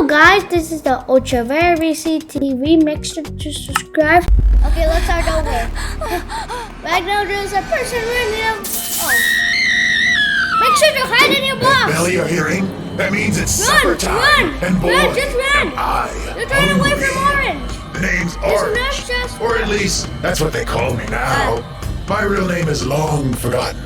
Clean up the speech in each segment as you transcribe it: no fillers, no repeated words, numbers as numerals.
guys, this is the Ultra Very CTV. Make sure to subscribe. Okay, let's start over. Right now there's a person running up. Oh. Make sure to hide in your box. Bell, you're hearing? That means it's Run, supper time. run, And boy, run, just run. am I You're running away hungry. from Orange. The name's It's Orange. not just Or at least, that's what they call me now. My real name is long forgotten.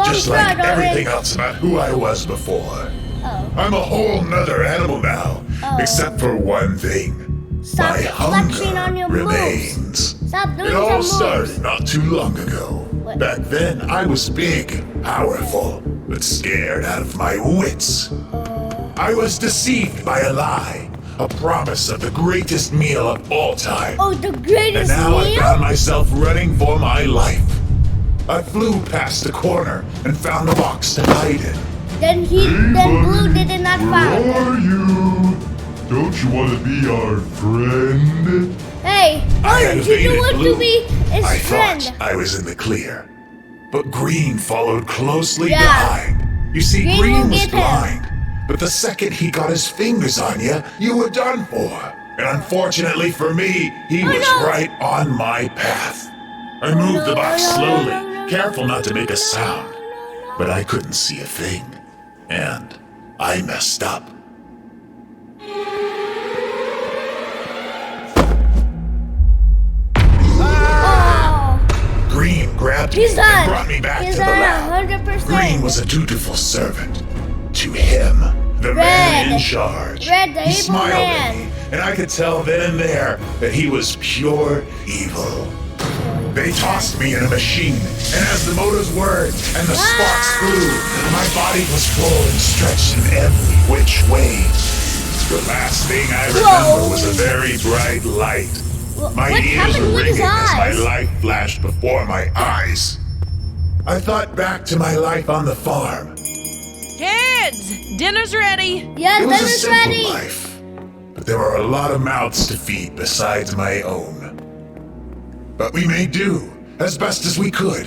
Just like everything else about who I was before. Oh. I'm a whole nother animal now. Oh. Except for one thing. Stop My flexing hunger on your moves. remains. Stop doing It your all moves. started not too long ago. What? Back then, I was big, powerful, but scared out of my wits. I was deceived by a lie, a promise of the greatest meal of all time. Oh, the And greatest now I meal? found myself running for my life. I flew past the corner and found a box to hide in. Then Blue did not find. are you? Don't you want to be our friend? Hey, I had Orange, you evaded don't want Blue. to be his I friend. thought I was in the clear, but Green followed closely Yeah. behind. You see, Green Green will was get him. blind, but the second he got his fingers on you, you were done for. And unfortunately for me, he was no. right on my path. I moved the box slowly, careful not to make a sound, but I couldn't see a thing, and I messed up. Oh, Green grabbed he's me done. and brought me back He's to the done lab. 100%. Green was a dutiful servant. To him, the man in charge. Red, the he evil smiled man. at me, and I could tell then and there that he was pure evil. They tossed me in a machine, and as the motors whirred and the sparks flew, my body was full and stretched in every which way. The last thing I remember was a very bright light. My what ears happened were with his ringing as my eyes? life flashed before my eyes. I thought back to my life on the farm. Kids, dinner's ready. Yes, It was a dinner's simple ready. life, but there were a lot of mouths to feed besides my own. But we made do as best as we could.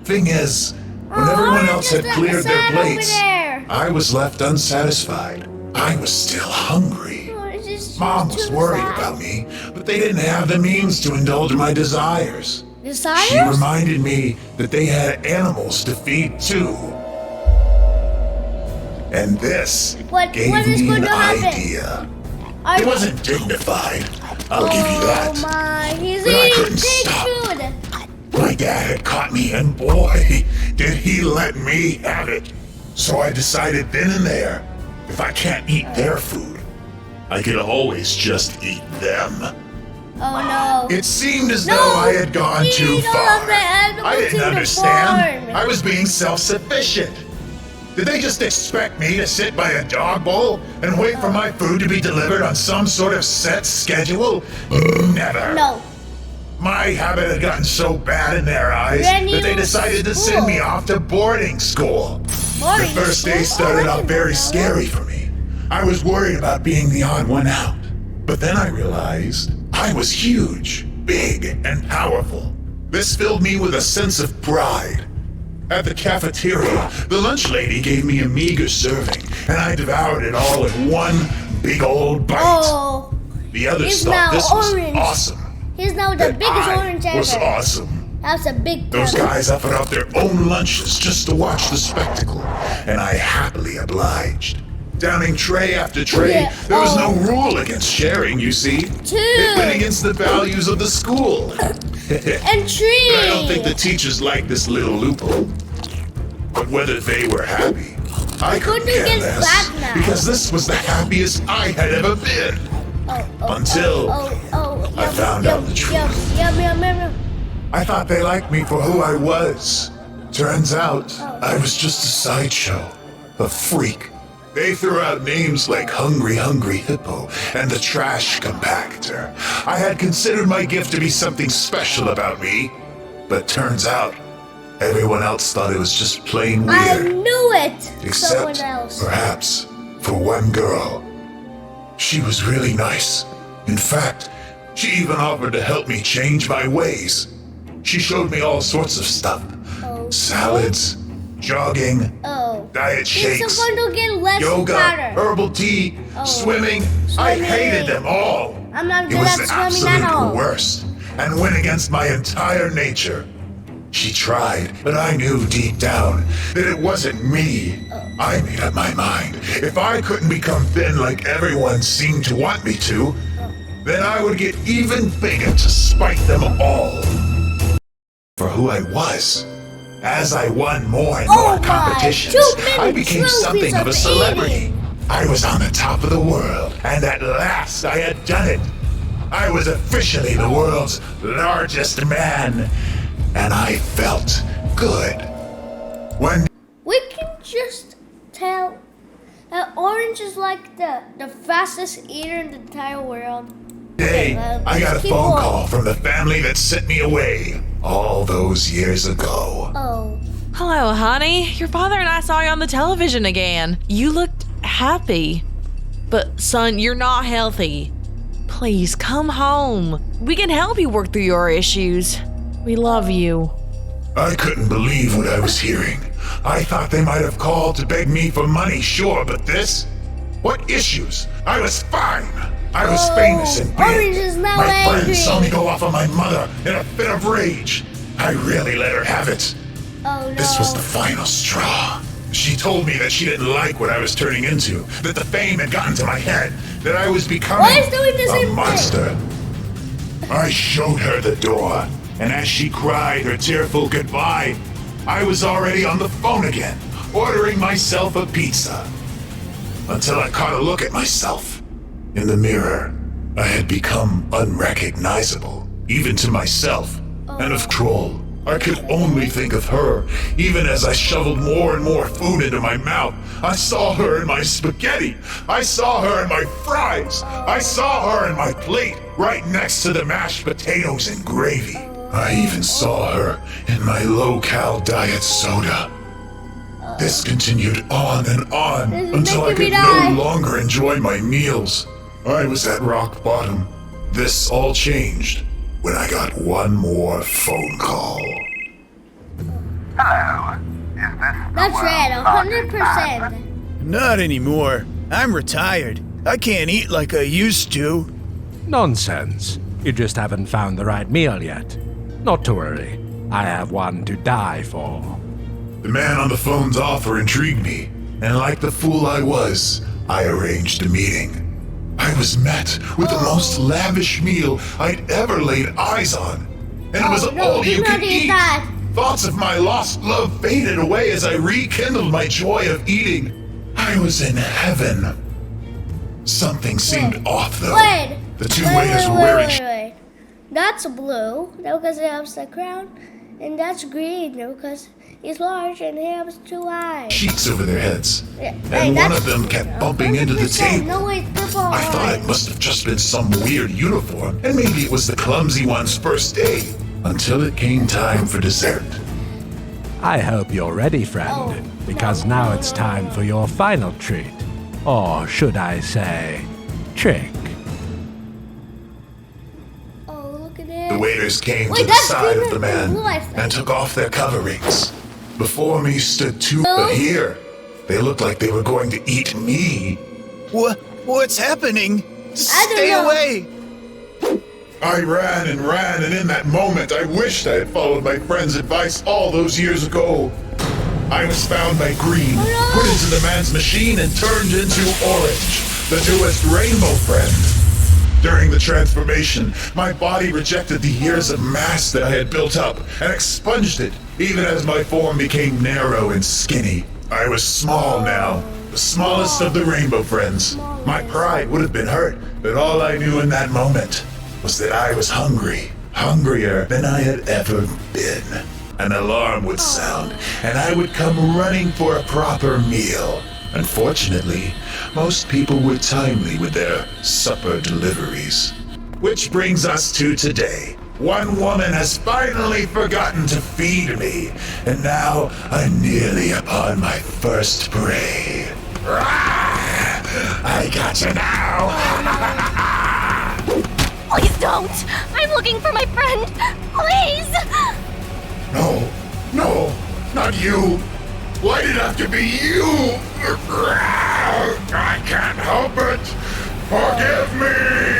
Thing is, when everyone else had just cleared their sad over plates, there. I was left unsatisfied. I was still hungry. Oh, it's just Mom was too worried sad. about me, but they didn't have the means to indulge my desires. She Desires? reminded me that they had animals to feed too. And this What gave is me going an to happen? idea. Are It you- wasn't dignified, I'll give you Oh that. my, he's But I eating couldn't pig stop. food. My dad had caught me, and boy, did he let me have it. So I decided then and there, if I can't eat their food, I could always just eat them. Oh no. It seemed as No, though I had gone eat too all far. of the animals I in didn't the understand. farm. I was being self-sufficient. Did they just expect me to sit by a dog bowl and wait for my food to be delivered on some sort of set schedule? Never. No. My habit had gotten so bad in their eyes Then that they you decided to school. send me off to boarding school. Boarding The first day school? started Oh, I out didn't very know. scary for me. I was worried about being the odd one out. But then I realized I was huge, big, and powerful. This filled me with a sense of pride. At the cafeteria, the lunch lady gave me a meager serving, and I devoured it all in one big old bite. Oh, The others he's thought now this was orange. awesome. he's now the That biggest I orange ever. was awesome. That's a big Those pepper. guys offered up their own lunches just to watch the spectacle, and I happily obliged. Downing tray after tray, Yeah, there was no oh. rule against sharing, you see. It went against the values of the school. And tree. But I don't think the teachers liked this little loophole. But whether they were happy, I couldn't Couldn't care get less, back now. because this was the happiest I had ever been. Until I found out the truth. Yum. I thought they liked me for who I was. Turns out, I was just a sideshow. A freak. They threw out names like Hungry Hungry Hippo and the Trash Compactor. I had considered my gift to be something special about me, but turns out, everyone else thought it was just plain I weird. knew it. Someone Except, else. perhaps, for one girl. She was really nice. In fact, she even offered to help me change my ways. She showed me all sorts of stuff. Oh. Salads, jogging, Oh. Diet It's shakes, so fun to get less yoga, powder. herbal tea, swimming. I hated them all. I'm not It good was at the swimming at absolute all. worst and went against my entire nature. She tried, but I knew deep down that it wasn't me. I made up my mind. If I couldn't become thin like everyone seemed to want me to, then I would get even bigger to spite them all. For who I was. As I won more and more my, competitions, too many I became trophies something of a of celebrity. eating. I was on the top of the world, and at last I had done it. I was officially the world's largest man, and I felt good. One We can just tell that Orange is like the fastest eater in the entire world. day, I got a Keep phone going. call from the family that sent me away all those years ago. Oh. Hello, honey. Your father and I saw you on the television again. You looked happy. But, son, you're not healthy. Please, come home. We can help you work through your issues. We love you. I couldn't believe what I was hearing. I thought they might have called to beg me for money, sure, but this? What issues? I was fine. I was famous and big. Orange is now my angry. friends saw me go off on my mother in a fit of rage. I really let her have it. Oh no. This was the final straw. She told me that she didn't like what I was turning into, that the fame had gotten to my head, that I was becoming Why is doing the same a thing? monster. I showed her the door, and as she cried her tearful goodbye, I was already on the phone again, ordering myself a pizza. Until I caught a look at myself. In the mirror, I had become unrecognizable, even to myself, and of Troll. I could only think of her, even as I shoveled more and more food into my mouth. I saw her in my spaghetti. I saw her in my fries. I saw her in my plate, right next to the mashed potatoes and gravy. I even saw her in my low-cal diet soda. This continued on and on This is until I making me could die. no longer enjoy my meals. I was at rock bottom. This all changed when I got one more phone call. Hello. Is this That's red, 100%. Not anymore. I'm retired. I can't eat like I used to. Nonsense. You just haven't found the right meal yet. Not to worry. I have one to die for. The man on the phone's offer intrigued me, and like the fool I was, I arranged a meeting. I was met with the most lavish meal I'd ever laid eyes on, and it was no, all do you not could eat eat. that. Thoughts of my lost love faded away as I rekindled my joy of eating. I was in heaven. Something seemed off, though. Wait. The two waiters were wearing Wait. That's blue, because it has the crown, and that's green, because he's large and he has 2 eyes. sheets over their heads, Yeah, and one that's of them kept bumping into the 100%. table. No, it's purple. I thought it must have just been some weird uniform, and maybe it was the clumsy one's first day, until it came time for dessert. I hope you're ready, friend, because now it's time for your final treat. Or should I say, trick. Oh, look at it. The waiters came Wait, to the that's side of green the man and blue, I think. and took off their coverings. Before me stood two, but here, they looked like they were going to eat me. What's happening? don't Stay know. away! I ran, and in that moment, I wished I had followed my friend's advice all those years ago. I was found by Green, put into the man's machine, and turned into Orange, the newest rainbow friend. During the transformation, my body rejected the years of mass that I had built up and expunged it, even as my form became narrow and skinny. I was small now, the smallest of the rainbow friends. My pride would have been hurt, but all I knew in that moment was that I was hungry, hungrier than I had ever been. An alarm would sound, and I would come running for a proper meal. Unfortunately, most people were timely with their supper deliveries. Which brings us to today. One woman has finally forgotten to feed me, and now I'm nearly upon my first prey. Rah! I got you now! Please don't! I'm looking for my friend! Please! No, not you. Why did it have to be you? I can't help it. Forgive me.